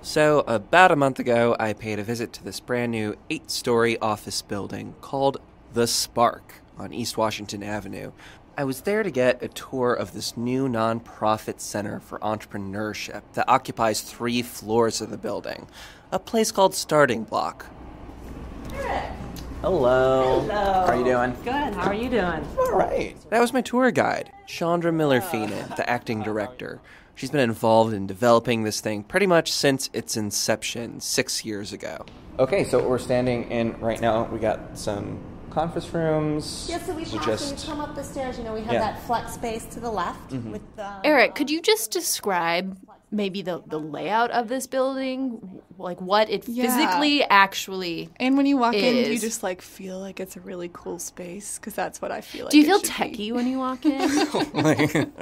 So, about a month ago, I paid a visit to this brand new 8-story office building called The Spark on East Washington Avenue. I was there to get a tour of this new nonprofit center for entrepreneurship that occupies 3 floors of the building, a place called StartingBlock. Eric. Hello. Hello. How are you doing? Good. How are you doing? All right. That was my tour guide, Chandra Miller-Feenan, the acting director. She's been involved in developing this thing pretty much since its inception 6 years ago. Okay, so what we're standing in right now, we got some conference rooms. Yeah, so we passed, when you come up the stairs, we have that flex space to the left. With the, Eric, could you just describe maybe the layout of this building, like what it physically actually And when you walk in, is. you just feel like it's a really cool space, because that's what I feel like. Do you feel techie when you walk in?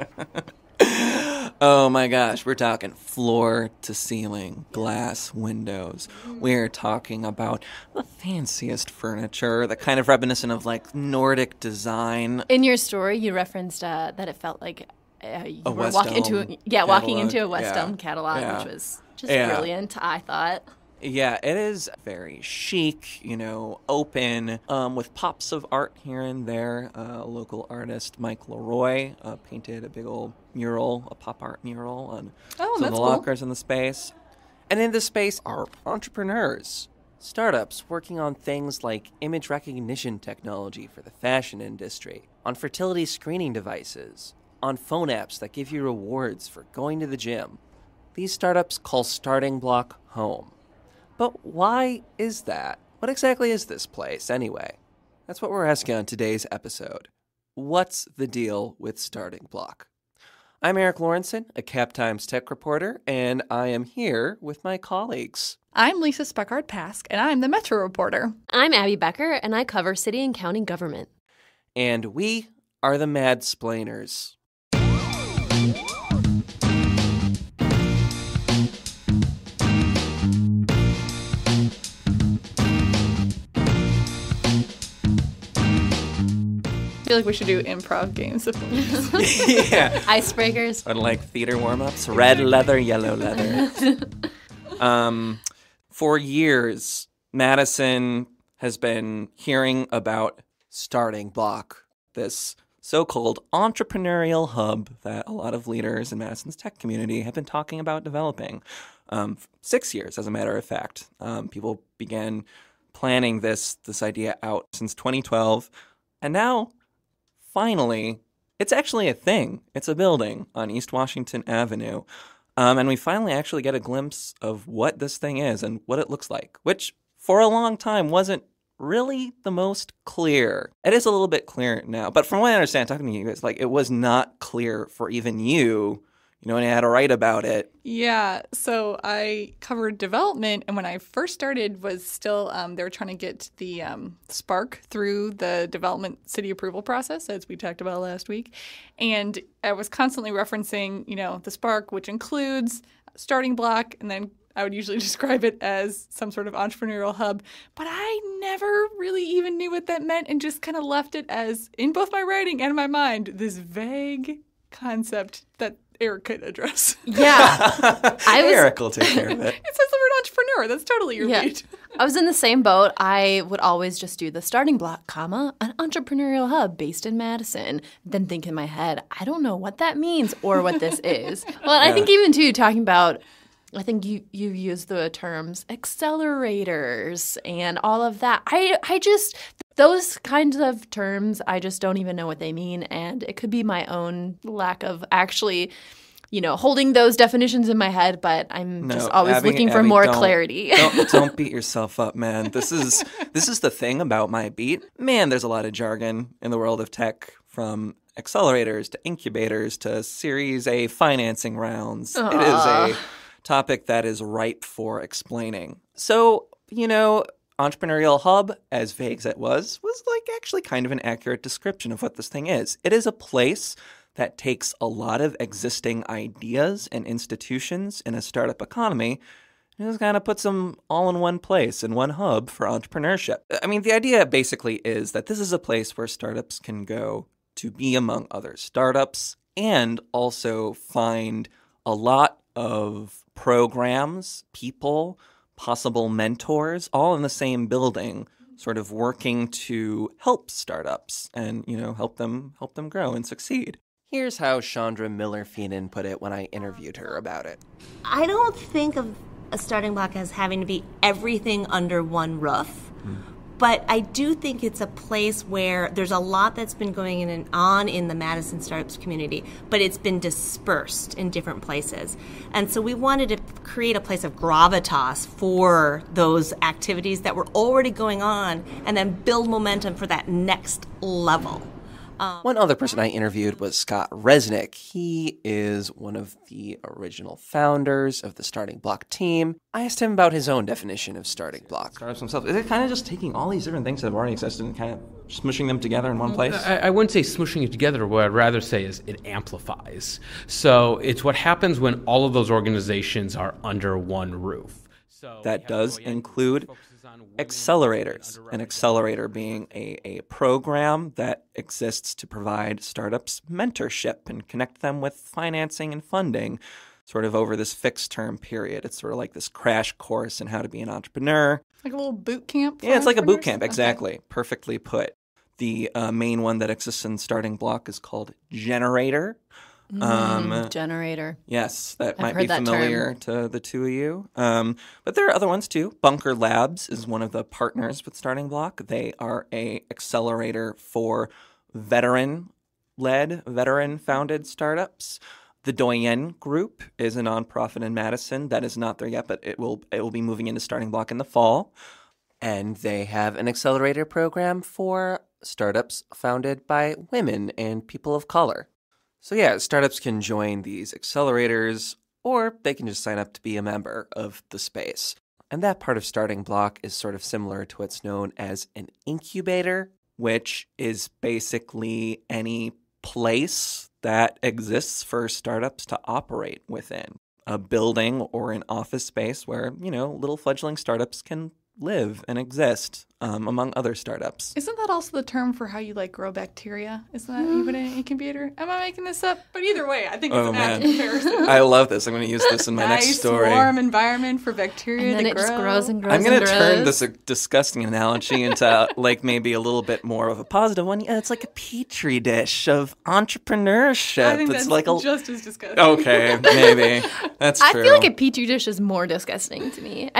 Oh my gosh, we're talking floor to ceiling, glass windows. We're talking about the fanciest furniture, the kind of reminiscent of Nordic design. In your story, you referenced that it felt like you were West walking Elm walking into a catalog. West Yeah. Elm catalog, Yeah. which was just Yeah. brilliant, I thought. Yeah, it is very chic, open, with pops of art here and there. A local artist, Mike Leroy, painted a big old mural, a pop art mural on some of the cool. lockers in the space. And in this space are entrepreneurs, startups working on things like image recognition technology for the fashion industry, on fertility screening devices, on phone apps that give you rewards for going to the gym. These startups call StartingBlock home. But why is that? What exactly is this place, anyway? That's what we're asking on today's episode. What's the deal with StartingBlock? I'm Eric Lawrenson, a Cap Times tech reporter, and I am here with my colleagues. I'm Lisa Speckard-Pask, and I'm the Metro reporter. I'm Abby Becker, and I cover city and county government. And we are the Madsplainers. I feel like we should do improv games. Yeah. Icebreakers. Unlike theater warm-ups, red leather, yellow leather. For years, Madison has been hearing about StartingBlock, this so-called entrepreneurial hub that a lot of leaders in Madison's tech community have been talking about developing. 6 years, as a matter of fact. People began planning this idea out since 2012, and now, finally, it's actually a thing. It's a building on East Washington Avenue. And we finally actually get a glimpse of what this thing is and what it looks like, which for a long time wasn't really the most clear. It is a little bit clear now, but from what I understand, talking to you guys, it was not clear for even you, when you had to write about it. Yeah, so I covered development, and when I first started was still, they were trying to get the Spark through the development city approval process, as we talked about last week. And I was constantly referencing, the Spark, which includes StartingBlock, and then I would usually describe it as some sort of entrepreneurial hub. But I never really even knew what that meant, and just kind of left it as, in both my writing and my mind, this vague concept that Eric could address. Yeah. Eric will take care of it. It says the word entrepreneur. That's totally your beat. I was in the same boat. I would always just do the StartingBlock, an entrepreneurial hub based in Madison. Then think in my head, I don't know what that means or what this is. Well, I think even too, talking about, I think you used the terms accelerators and all of that. I just, those kinds of terms, I just don't even know what they mean. And it could be my own lack of actually, holding those definitions in my head, but I'm just always looking for more clarity. Don't beat yourself up, man. This is the thing about my beat. Man, there's a lot of jargon in the world of tech, from accelerators to incubators to Series A financing rounds. It is a topic that is ripe for explaining. So, entrepreneurial hub, as vague as it was actually kind of an accurate description of what this thing is. It is a place that takes a lot of existing ideas and institutions in a startup economy and just kind of puts them all in one place, in one hub for entrepreneurship. I mean, the idea basically is that this is a place where startups can go to be among other startups and also find a lot of programs, people, possible mentors, all in the same building, sort of working to help startups and, help them grow and succeed. Here's how Chandra Miller-Feenan put it when I interviewed her about it. I don't think of a starting block as having to be everything under one roof. But I do think it's a place where there's a lot that's been going on in the Madison startups community, but it's been dispersed in different places. And so we wanted to create a place of gravitas for those activities that were already going on and then build momentum for that next level. One other person I interviewed was Scott Resnick. He is one of the original founders of the Starting Block team. I asked him about his own definition of Starting Block. Startups themselves. Is it kind of just taking all these different things that have already existed and kind of smushing them together in one place? I wouldn't say smushing it together. What I'd rather say is it amplifies. So it's what happens when all of those organizations are under one roof. So that does include Accelerators, an accelerator being a program that exists to provide startups mentorship and connect them with financing and funding sort of over this fixed term period. It's sort of like this crash course in how to be an entrepreneur. Like a little boot camp? Yeah, it's like a boot camp, exactly. Okay. Perfectly put. The main one that exists in Starting Block is called Generator. Generator. Yes, that might be familiar to the two of you. But there are other ones too. Bunker Labs is one of the partners with Starting Block. They are a accelerator for veteran-founded startups. The Doyen Group is a nonprofit in Madison that is not there yet, but it will be moving into Starting Block in the fall. And they have an accelerator program for startups founded by women and people of color. So yeah, startups can join these accelerators, or they can just sign up to be a member of the space. And that part of Starting Block is sort of similar to what's known as an incubator, which is basically any place that exists for startups to operate within. A building or an office space where, little fledgling startups can live and exist among other startups. Isn't that also the term for how you grow bacteria? Isn't that even an incubator? Am I making this up? But either way, I think it's an apt comparison. I love this. I'm going to use this in my next story. Nice warm environment for bacteria and then to it grow. Just grows and grows. I'm going to turn grows. this disgusting analogy into maybe a little bit more of a positive one. Yeah, it's like a petri dish of entrepreneurship. I think it's that's just as disgusting. Okay, maybe that's true. I feel like a petri dish is more disgusting to me.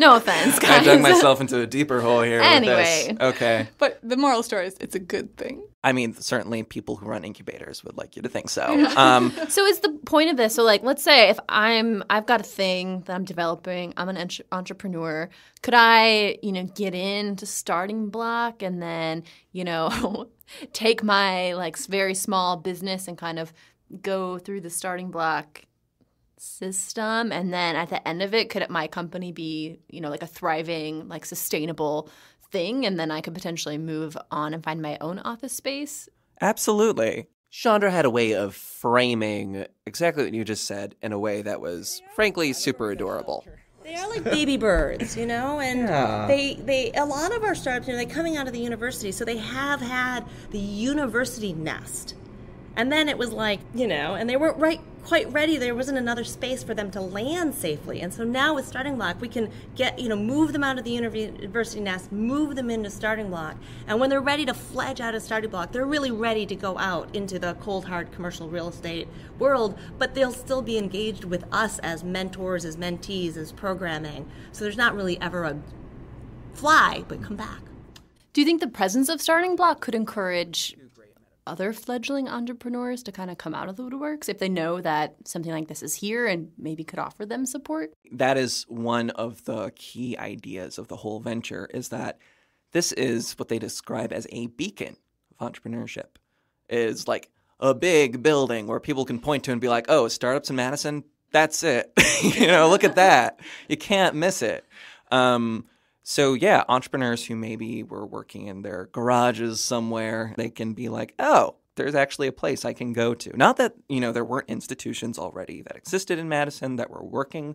No offense, guys. I dug myself into a deeper hole here. Anyway. With this. Okay. But the moral story is it's a good thing. I mean, certainly people who run incubators would like you to think so. So is the point of this, so let's say if I've got a thing that I'm developing, I'm an entrepreneur, could I, get into Starting Block and then, take my very small business and kind of go through the Starting Block system, and then at the end of it, could my company be, a thriving, sustainable thing, and then I could potentially move on and find my own office space? Absolutely. Chandra had a way of framing exactly what you just said in a way that was, frankly, super adorable. They are like baby birds, and they a lot of our startups, they're coming out of the university, so they have had the university nest. And then it was and they weren't quite ready. There wasn't another space for them to land safely. And so now with Starting Block, we can move them out of the university nest, move them into Starting Block. And when they're ready to fledge out of Starting Block, they're really ready to go out into the cold, hard commercial real estate world, but they'll still be engaged with us as mentors, as mentees, as programming. So there's not really ever a fly, but come back. Do you think the presence of Starting Block could encourage other fledgling entrepreneurs to kind of come out of the woodworks if they know that something like this is here and maybe could offer them support? That is one of the key ideas of the whole venture, is that this is what they describe as a beacon of entrepreneurship. It's like a big building where people can point to and be like, oh, startups in Madison, that's it. Look at that. You can't miss it. So yeah, entrepreneurs who maybe were working in their garages somewhere, they can be like, oh, there's actually a place I can go to. Not that, there weren't institutions already that existed in Madison that were working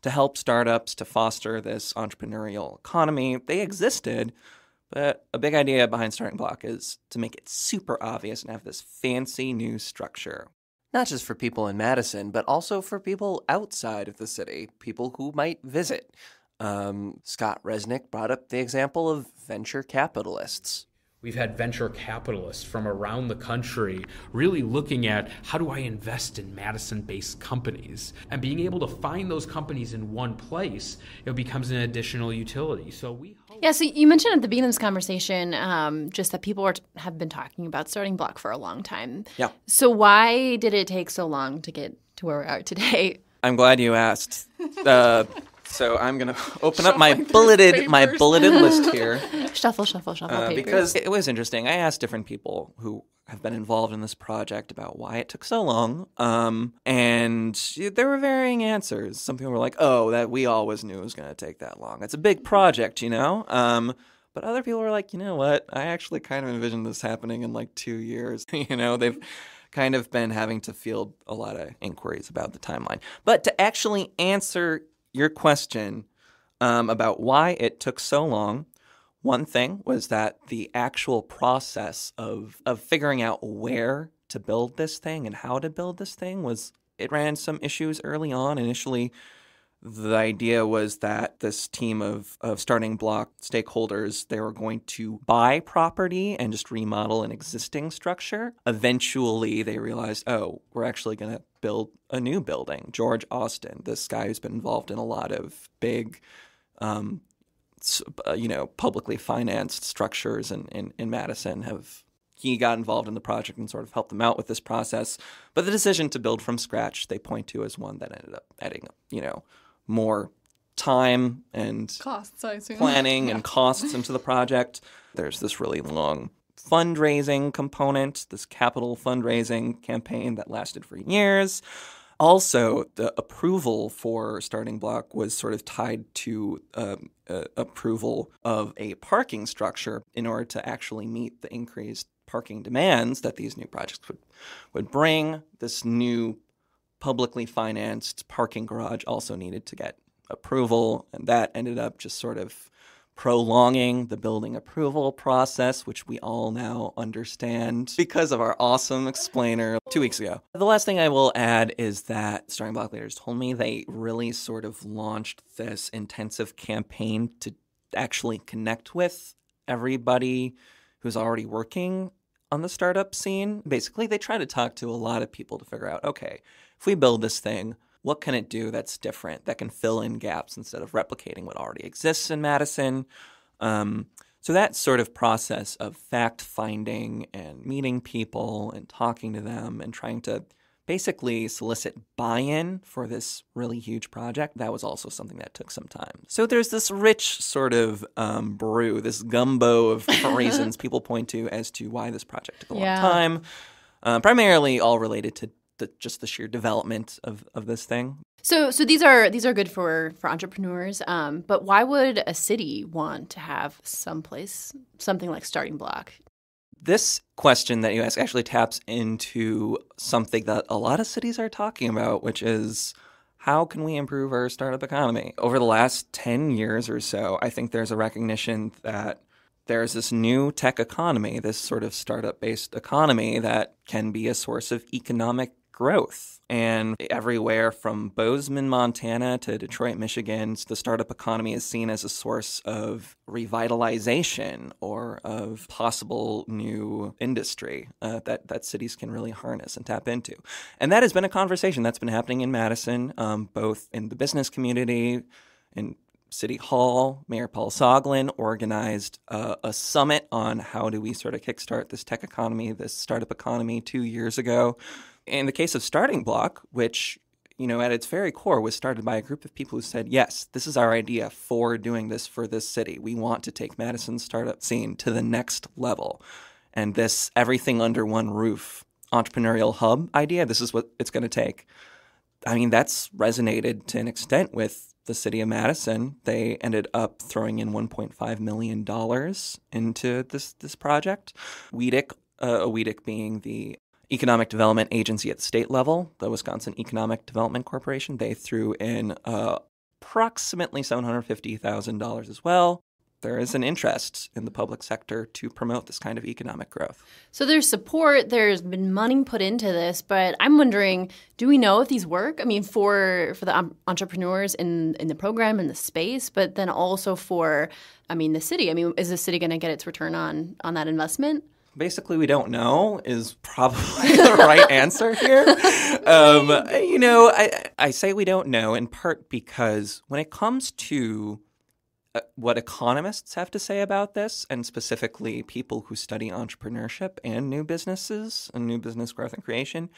to help startups to foster this entrepreneurial economy. They existed, but a big idea behind Starting Block is to make it super obvious and have this fancy new structure. Not just for people in Madison, but also for people outside of the city, people who might visit. Scott Resnick brought up the example of venture capitalists. We've had venture capitalists from around the country really looking at how do I invest in Madison-based companies? And being able to find those companies in one place, it becomes an additional utility. So we hope... Yeah, so you mentioned at the beginning of this conversation just that people have been talking about StartingBlock for a long time. Yeah. So why did it take so long to get to where we are today? I'm glad you asked. So I'm going to open up my bulleted list here. Shuffle papers. Because it was interesting. I asked different people who have been involved in this project about why it took so long. And there were varying answers. Some people were like, oh, that we always knew it was going to take that long. It's a big project, you know? But other people were like, you know what? I actually kind of envisioned this happening in like 2 years. You know, they've kind of been having to field a lot of inquiries about the timeline. But to actually answer your question about why it took so long, one thing was that the actual process of figuring out where to build this thing and how to build this thing it ran some issues early on. Initially, the idea was that this team of StartingBlock stakeholders, they were going to buy property and just remodel an existing structure. Eventually, they realized, oh, we're actually going to build a new building. George Austin, this guy who's been involved in a lot of big, publicly financed structures in Madison, he got involved in the project and sort of helped them out with this process. But the decision to build from scratch, they point to as one that ended up adding, more time and costs, I assume. Planning and costs into the project. There's this really long fundraising component, this capital fundraising campaign that lasted for years. Also, the approval for StartingBlock was sort of tied to approval of a parking structure in order to actually meet the increased parking demands that these new projects would bring. This new publicly financed parking garage also needed to get approval, and that ended up just sort of prolonging the building approval process, which we all now understand because of our awesome explainer 2 weeks ago. The last thing I will add is that StartingBlock leaders told me they really sort of launched this intensive campaign to actually connect with everybody who's already working on the startup scene. Basically, they try to talk to a lot of people to figure out, okay, if we build this thing, what can it do that's different, that can fill in gaps instead of replicating what already exists in Madison? So that sort of process of fact-finding and meeting people and talking to them and trying to basically solicit buy-in for this really huge project, that was also something that took some time. So there's this rich sort of brew, this gumbo of reasons people point to as to why this project took a long time, primarily all related to just the sheer development of this thing. So these are good for entrepreneurs, but why would a city want to have something like StartingBlock? This question that you ask actually taps into something that a lot of cities are talking about, which is how can we improve our startup economy? Over the last 10 years or so, I think there's a recognition that there's this new tech economy, this sort of startup-based economy that can be a source of economic growth. And everywhere from Bozeman, Montana to Detroit, Michigan, the startup economy is seen as a source of revitalization or of possible new industry that cities can really harness and tap into. And that has been a conversation that's been happening in Madison, both in the business community, in City Hall. Mayor Paul Soglin organized a summit on how do we sort of kickstart this tech economy, this startup economy 2 years ago. In the case of StartingBlock, which, at its very core was started by a group of people who said, yes, this is our idea for doing this for this city. We want to take Madison's startup scene to the next level. And this everything under one roof entrepreneurial hub idea, this is what it's going to take. I mean, that's resonated to an extent with the city of Madison. They ended up throwing in $1.5 million into this project. WEDC being the economic development agency at the state level, the Wisconsin Economic Development Corporation, they threw in approximately $750,000 as well. there is an interest in the public sector to promote this kind of economic growth. So there's support, there's been money put into this, but I'm wondering, do we know if these work? I mean, for the entrepreneurs in the program, in the space, but then also for, the city. I mean, is the city going to get its return on that investment? Basically, we don't know is probably the right answer here. I say we don't know in part because when it comes to what economists have to say about this, and specifically people who study entrepreneurship and new businesses and new business growth and creation,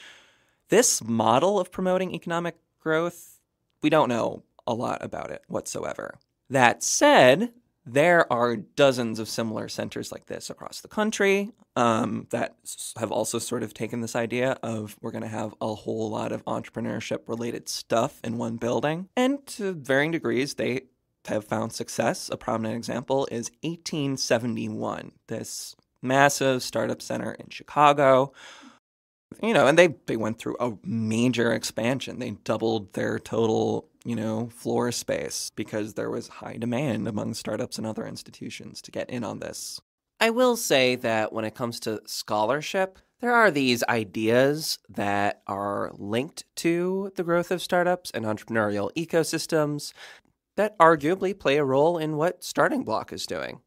this model of promoting economic growth, we don't know a lot about it whatsoever. That said, there are dozens of similar centers like this across the country that have also sort of taken this idea of we're going to have a whole lot of entrepreneurship-related stuff in one building. And to varying degrees, they have found success. A prominent example is 1871, this massive startup center in Chicago. And they went through a major expansion. They doubled their total floor space because there was high demand among startups and other institutions to get in on this. I will say that when it comes to scholarship, there are these ideas that are linked to the growth of startups and entrepreneurial ecosystems that arguably play a role in what StartingBlock is doing.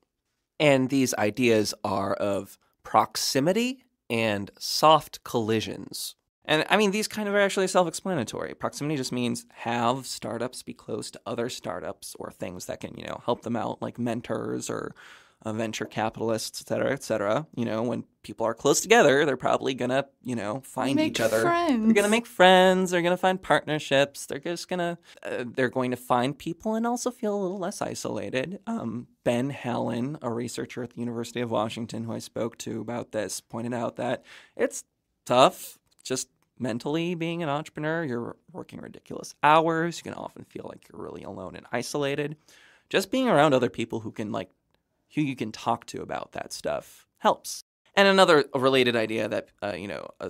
And these ideas are of proximity and soft collisions. And these kind of are actually self-explanatory. Proximity just means have startups be close to other startups or things that can, help them out, like mentors or venture capitalists, et cetera, et cetera. When people are close together, they're probably going to, find each other. Friends. They're going to make friends. They're going to find partnerships. They're just going to, they're going to find people and also feel a little less isolated. Ben Hallen, a researcher at the University of Washington who I spoke to about this, pointed out that it's tough just mentally being an entrepreneur. You're working ridiculous hours. You can often feel like you're really alone and isolated. Just being around other people who you can talk to about that stuff helps. And another related idea that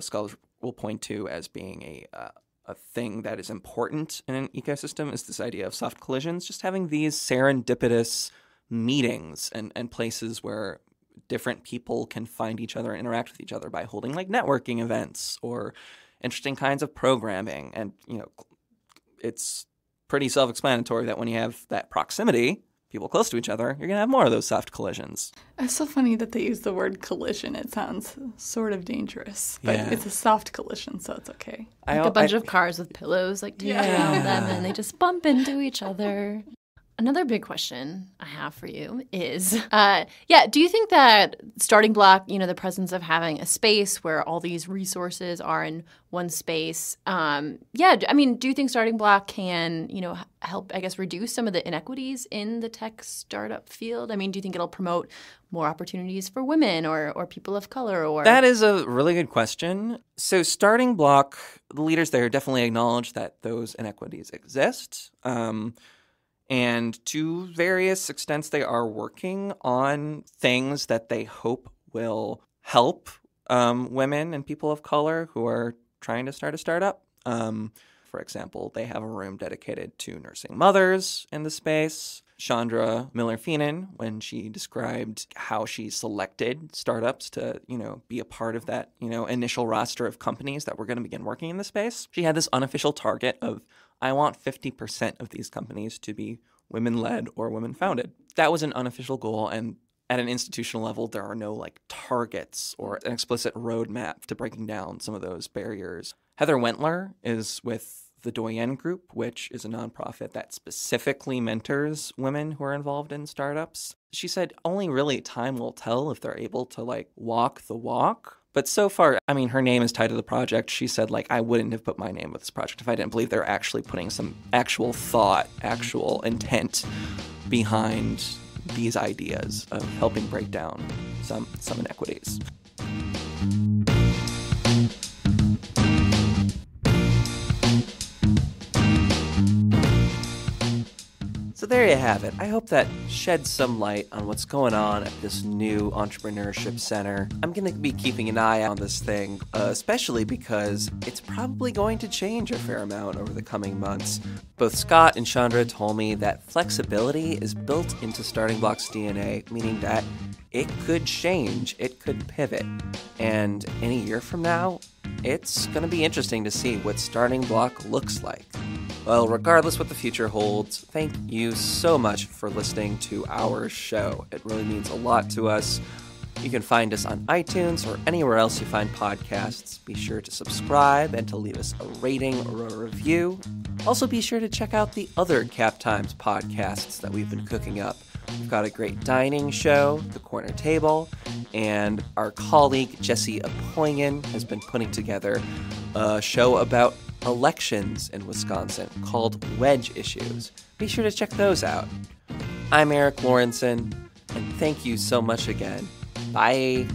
scholars will point to as being a thing that is important in an ecosystem is this idea of soft collisions. Just having these serendipitous meetings and places where different people can find each other and interact with each other by holding like networking events or interesting kinds of programming. And it's pretty self-explanatory that when you have that proximity, people close to each other, you're going to have more of those soft collisions. It's so funny that they use the word collision. It sounds sort of dangerous, but Yeah. it's a soft collision, so it's okay. Like a bunch of cars with pillows tied around them, and they just bump into each other. Another big question I have for you is, do you think that StartingBlock, the presence of having a space where all these resources are in one space, do you think StartingBlock can, help, reduce some of the inequities in the tech startup field? Do you think it'll promote more opportunities for women or people of color? That is a really good question. So StartingBlock, the leaders there definitely acknowledge that those inequities exist. And to various extents, they are working on things that they hope will help women and people of color who are trying to start a startup. For example, they have a room dedicated to nursing mothers in the space. Chandra Miller-Feenan, when she described how she selected startups to, be a part of that, initial roster of companies that were going to begin working in the space, she had this unofficial target of, I want 50% of these companies to be women-led or women-founded. That was an unofficial goal, and at an institutional level, there are no targets or an explicit roadmap to breaking down some of those barriers. Heather Wentler is with the Doyen Group, which is a nonprofit that specifically mentors women who are involved in startups. She said only really time will tell if they're able to walk the walk. But so far, her name is tied to the project. She said, I wouldn't have put my name with this project if I didn't believe they're actually putting some actual thought, actual intent behind these ideas of helping break down some inequities. So So there you have it. I hope that sheds some light on what's going on at this new entrepreneurship center. I'm going to be keeping an eye on this thing, especially because it's probably going to change a fair amount over the coming months. Both Scott and Chandra told me that flexibility is built into StartingBlock's DNA, meaning that it could change, it could pivot. And in a year from now, it's going to be interesting to see what StartingBlock looks like. Well, regardless what the future holds, thank you so much for listening to our show. It really means a lot to us. You can find us on iTunes or anywhere else you find podcasts. Be sure to subscribe and to leave us a rating or a review. Also, be sure to check out the other Cap Times podcasts that we've been cooking up. We've got a great dining show, The Corner Table, and our colleague Jesse Apoyan has been putting together a show about elections in Wisconsin called Wedge Issues. Be sure to check those out. I'm Eric Lawrenson, and thank you so much again. Bye.